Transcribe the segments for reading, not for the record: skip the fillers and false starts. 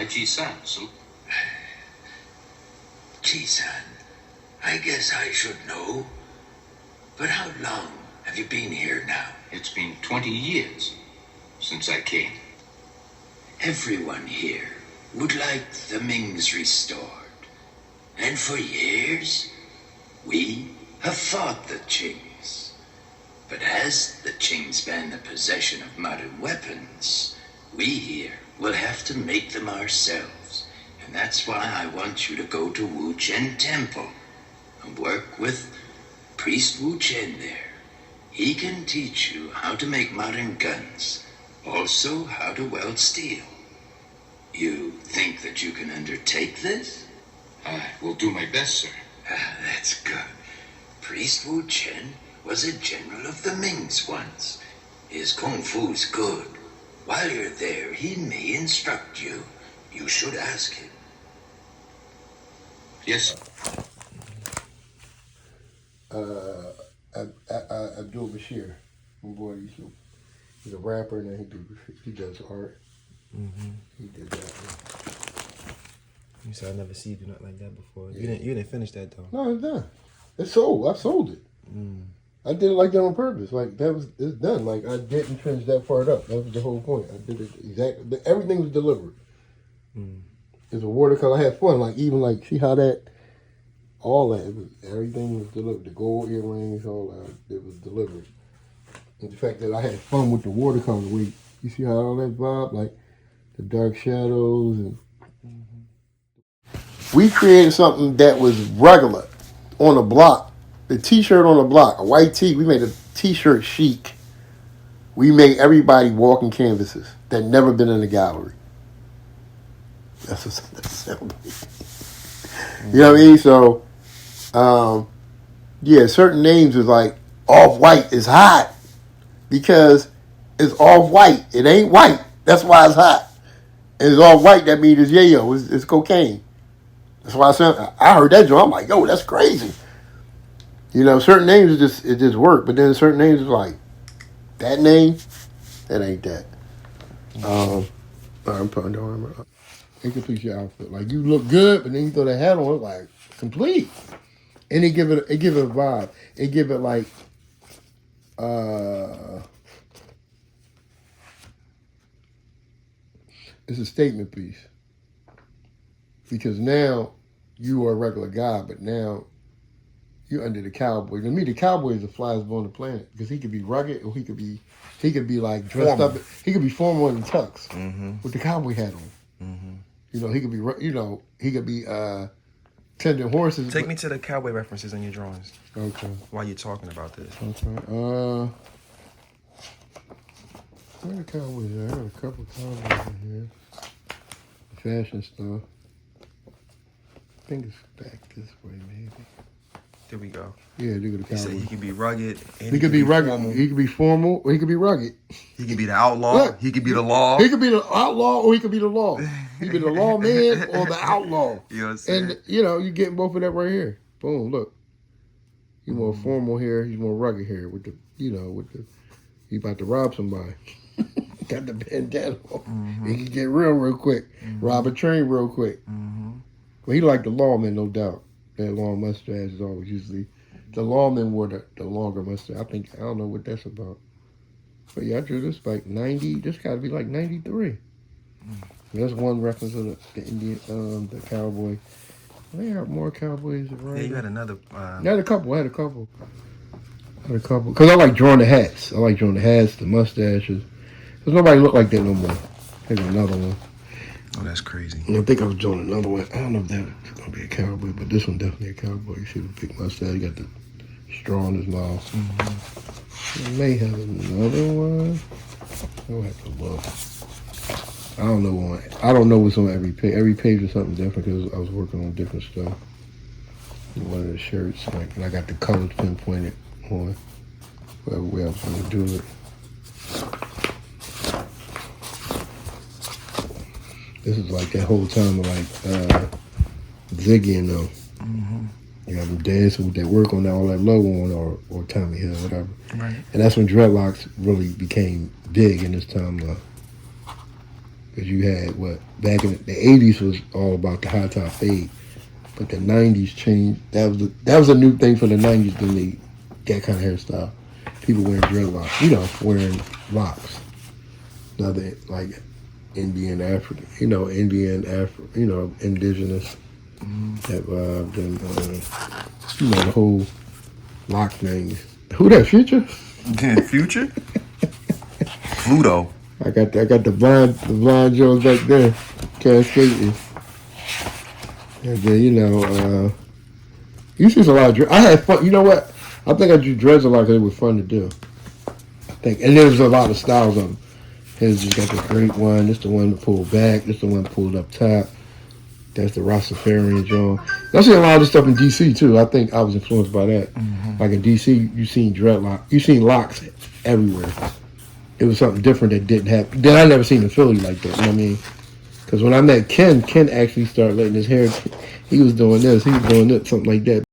Ji-san, so... Ji-san, I guess I should know. But how long have you been here now? It's been 20 years since I came. Everyone here would like the Mings restored. And for years, we have fought the Qings. But as the Qings ban the possession of modern weapons, we here will have to make them ourselves. And that's why I want you to go to Wu Chen Temple and work with Priest Wu Chen there. He can teach you how to make modern guns, also how to weld steel. You think that you can undertake this? I will do my best, sir. That's good. Priest Wu Chen was a general of the Mings once. His kung fu's good. While you're there, he may instruct you. You should ask him. Yes. Abdul Bashir, my boy, he's a rapper and then he does art. Mm-hmm. He did that. You said I never seen you nothing like that before. Yeah. You didn't finish that though. No, it's done. It's sold. I sold it. I did it like that on purpose. Like it's done. Like I didn't finish that part up. That was the whole point. I did it exactly. Everything was delivered. It's a watercolor. I had fun. Like even like see how that. All that, everything was delivered. The gold earrings, all that, it was delivered. And the fact that I had fun with the watercolor, you see how all that vibe, like the dark shadows. And we created something that was regular on the block. The t-shirt on the block, a white tee, we made a t-shirt chic. We made everybody walking canvases that never been in a gallery. That's what that sounds like. You know what I mean? So, yeah, certain names is like off-white is hot because it's off-white. It ain't white. That's why it's hot. And it's off-white, that means it's yayo. It's cocaine. That's why I heard that joke. I'm like, yo, that's crazy. You know, certain names it just work, but then certain names is like that name, that ain't that. I'm putting on. It completes your outfit. Like you look good, but then you throw that hat on, it's like complete. And it give it a vibe. It give it like it's a statement piece. Because now you are a regular guy, but now you're under the cowboy. To me, the cowboy is the flyest boy on the planet because he could be rugged or he could be like dressed up. He could be formal in tux with the cowboy hat on. You know, he could be tending horses. Take me to the cowboy references in your drawings. Okay. While you're talking about this. Okay. Where the cowboys are? I got a couple cowboys in here. Fashion stuff. I think it's back this way, maybe. There we go. Yeah, look at the cowboy. He said he could be rugged. And he could be rugged. Formal. He could be formal, or he could be rugged. He could be the outlaw. Look, he could be the law. He could be the outlaw, or he could be the law. He could be the lawman or the outlaw. You know what I'm saying? And you're getting both of that right here. Boom, look. He's more formal here. He's more rugged here with the, he about to rob somebody. Got the bandana on. He can get real quick. Rob a train real quick. Well, he like the lawman, no doubt. That long mustache is always usually the lawman wore the longer mustache. I don't know what that's about. But yeah, I drew this like 90. This got to be like 93. That's one reference to the Indian, the cowboy. They have more cowboys around. Yeah, you had another. I had a couple. Because I like drawing the hats. The mustaches. Because nobody look like that no more. Here's another one. Oh, that's crazy. I think I was doing another one. I don't know if that's going to be a cowboy, but this one definitely a cowboy. You see the big mustache. He got the straw in his mouth. I may have another one. I'll have to look. I don't know. I don't know what's on every page. Every page is something different because I was working on different stuff. One of the shirts, and I got the colors pinpointed on whatever way I was going to do it. This is like that whole time of like Ziggy and them. You have them dancing with that work on all that logo on or Tommy Hill, whatever. Right. And that's when dreadlocks really became big in this time. Because you had back in the 80s was all about the high top fade. But the 90s changed. That was a new thing for the 90s. Then they that kind of hairstyle. People wearing dreadlocks. Wearing locks. Another like Indian African. Indigenous. That vibe. And the whole lock thing. Who that, Future? Future? Pluto. I got the blind Jones back there, cascading. And then you see a lot of. I had fun. You know what? I think I drew dreads a lot because it was fun to do. I think, and there's a lot of styles of them. Here's just got the great one. This the one to pull back. This the one pulled up top. That's the Rastafarian John. I see a lot of this stuff in DC too. I think I was influenced by that. Mm-hmm. Like in DC, you seen dreadlock, you seen locks everywhere. It was something different that didn't happen. That I never seen in Philly like that. You know what I mean? Because when I met Ken actually started letting his hair. He was doing this. He was doing this, something like that.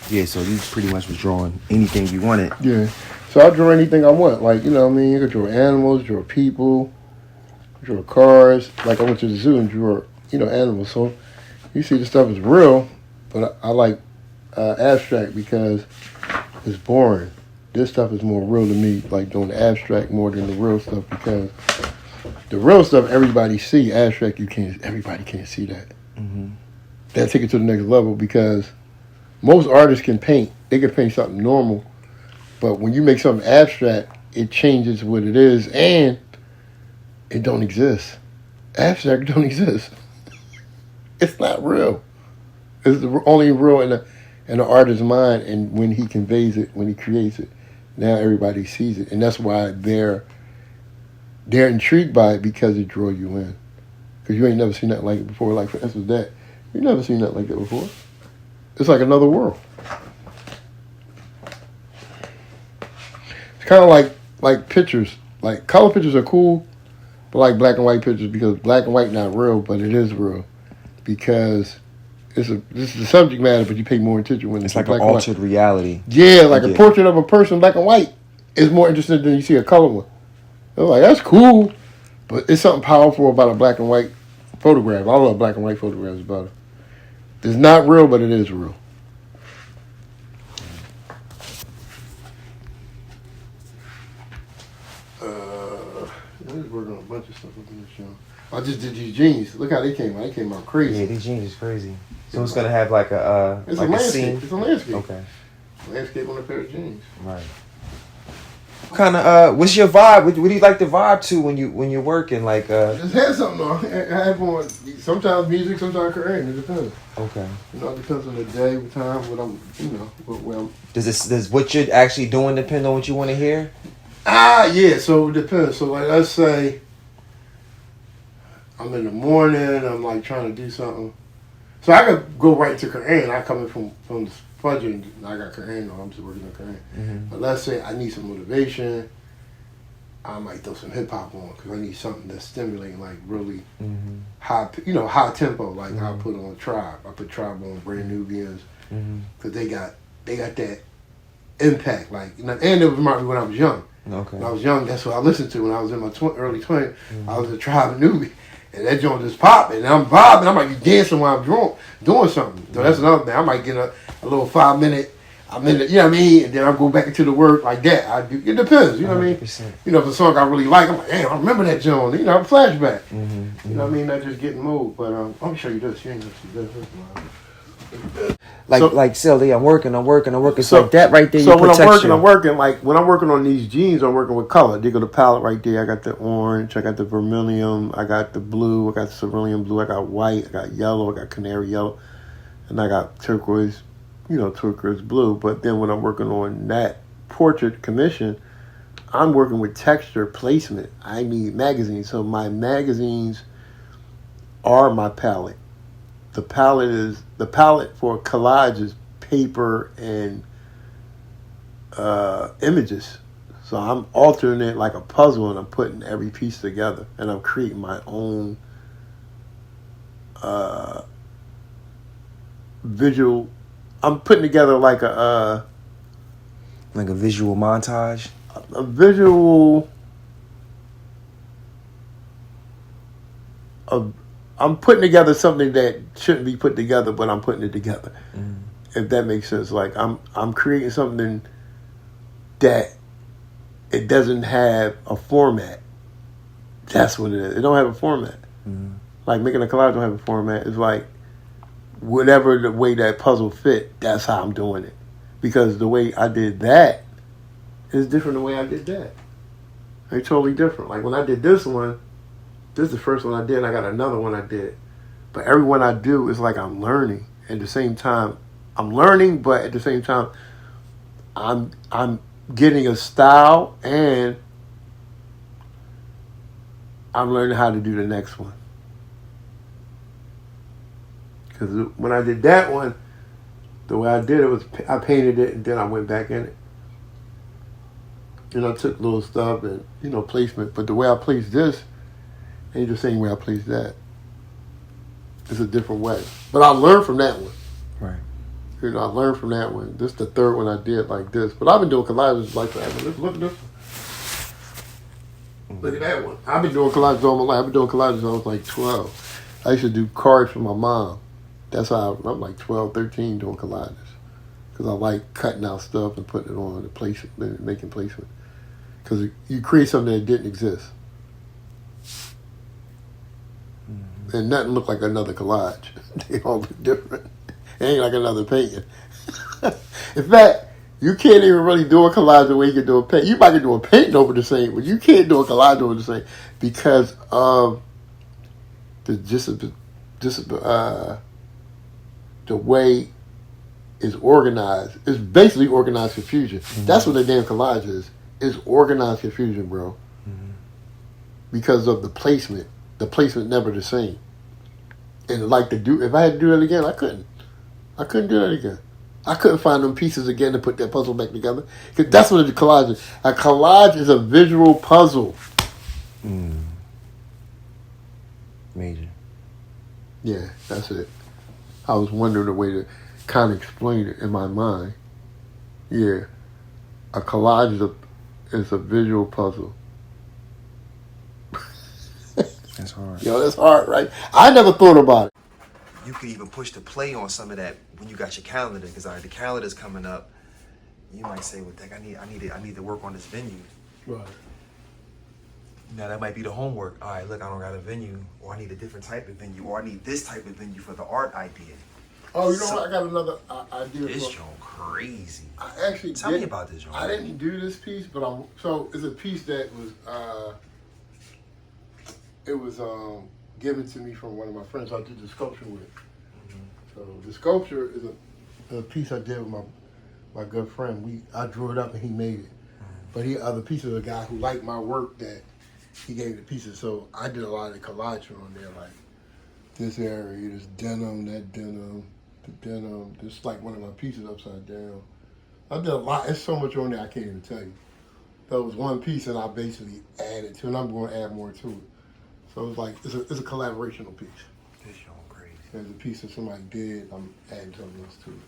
Yeah, so you pretty much was drawing anything you wanted. Yeah. So I draw anything I want. Like, you know what I mean? You could draw animals, draw people, draw cars. Like I went to the zoo and drew, animals. So you see the stuff is real, but I like abstract because it's boring. This stuff is more real to me, like doing the abstract more than the real stuff, because the real stuff everybody see. Abstract, everybody can't see that. Mm-hmm. That take it to the next level, because most artists can paint. They can paint something normal, but when you make something abstract, it changes what it is, and it don't exist. Abstract don't exist. It's not real. It's only real in the artist's mind, and when he conveys it, when he creates it. Now everybody sees it, and that's why they're intrigued by it, because it draws you in. Because you ain't never seen that like it before. Like, for instance, that you never seen that like that before. It's like another world. It's kind of like pictures. Like color pictures are cool, but like black and white pictures, because black and white not real, but it is real, because this is the subject matter, but you pay more attention when it's like an altered reality. Yeah, like a portrait of a person, black and white, is more interesting than you see a color one. They're like, that's cool, but it's something powerful about a black and white photograph. I love black and white photographs about it. It's not real, but it is real. I was working on a bunch of stuff with this show. I just did these jeans. Look how they came out. They came out crazy. Yeah, these jeans is crazy. So it's gonna have like a it's like a landscape. scene. It's a landscape. Okay. Landscape on a pair of jeans. Right. Kind of. What's your vibe? What do you like the vibe to when you're working? Like. Just had something on. I have on sometimes music, sometimes Korean. It depends. Okay. It depends on the day, what time, what I'm. Where I'm. Does what you're actually doing depend on what you want to hear? Yeah. So it depends. So like, let's say I'm in the morning. I'm like trying to do something. So I could go right to Korean. I come in from the Fudger, and I got Korean on. I'm just working on Korean. Mm-hmm. But let's say I need some motivation. I might throw some hip hop on, because I need something that's stimulating, like really high tempo. Like I put on Tribe. I put Tribe on, Brand Nubians, because they got that impact. Like, and it was reminded me when I was young. Okay. When I was young, that's what I listened to when I was in my early 20s. I was a Tribe and Newbie. And that joint just popping, and I'm vibing. I might be dancing while I'm drunk, doing something. So that's another thing. I might get a little 5 minute, you know what I mean? And then I'll go back into the work like that. It depends, you know what I mean? If it's a song I really like, I'm like, damn, I remember that joint. You know, flashback. You know what I mean? Not just getting moved. But let me show you this. You ain't gonna see this. Like Silly, I'm working. It's so, like that right there. So when I'm working. Like when I'm working on these jeans, I'm working with color. Dig of the palette right there. I got the orange, I got the vermilion, I got the blue, I got the cerulean blue, I got white, I got yellow, I got canary yellow, and I got turquoise, turquoise blue. But then when I'm working on that portrait commission, I'm working with texture placement. I need magazines, so my magazines are my palette. The palette for collage is paper and images. So I'm altering it like a puzzle, and I'm putting every piece together, and I'm creating my own visual. I'm putting together like a visual montage. A visual. I'm putting together something that shouldn't be put together, but I'm putting it together. If that makes sense. Like I'm creating something that it doesn't have a format. That's what it is. It don't have a format. Like making a collage don't have a format. It's like whatever the way that puzzle fit, that's how I'm doing it. Because the way I did that is different than the way I did that. They're totally different. Like when I did this one, this is the first one I did, and I got another one I did. But every one I do is like I'm learning. At the same time, I'm learning, but at the same time, I'm getting a style, and I'm learning how to do the next one. Because when I did that one, the way I did it was I painted it, and then I went back in it. And I took little stuff and, placement. But the way I placed this ain't the same way I placed that. It's a different way. But I learned from that one. Right. I learned from that one. This is the third one I did like this. But I've been doing collages like forever. Look at this one. Look at that one. I've been doing collages all my life. I've been doing collages since I was like 12. I used to do cards for my mom. That's how I'm like 12, 13 doing collages. Because I like cutting out stuff and putting it on and placement, making placement. Because you create something that didn't exist. And nothing looked like another collage. They all look different. It ain't like another painting. In fact, you can't even really do a collage the way you can do a paint. You might can do a painting over the same, but you can't do a collage over the same because of the way it's organized. It's basically organized confusion. That's what the damn collage is. It's organized confusion, bro. Because of the placement. The placement never the same. And if I had to do that again, I couldn't. I couldn't do that again. I couldn't find them pieces again to put that puzzle back together. Because that's what a collage is. A collage is a visual puzzle. Major. Yeah, that's it. I was wondering a way to kind of explain it in my mind. Yeah. A collage is a visual puzzle. That's hard. Yo, that's hard, right? I never thought about it. You could even push the play on some of that when you got your calendar, because the calendar's coming up. You might say, "Well, Dick, I need to work on this venue." Right. Now that might be the homework. All right, look, I don't got a venue, or I need a different type of venue, or I need this type of venue for the art idea. Oh, you know what? I got another idea. This joint crazy. I actually tell me about this joint. I didn't do this piece, but so it's a piece that was given to me from one of my friends I did the sculpture with. So the sculpture is a piece I did with my good friend. I drew it up and he made it. But he other pieces of a guy who liked my work that he gave the pieces. So I did a lot of collage on there, like this area, this denim, that denim, the denim. This like one of my pieces upside down. I did a lot. There's so much on there I can't even tell you. That was one piece and I basically added to it, and I'm going to add more to it. So it's like it's a collaborational piece. This joint crazy. There's a piece that somebody did. I'm adding something else to it.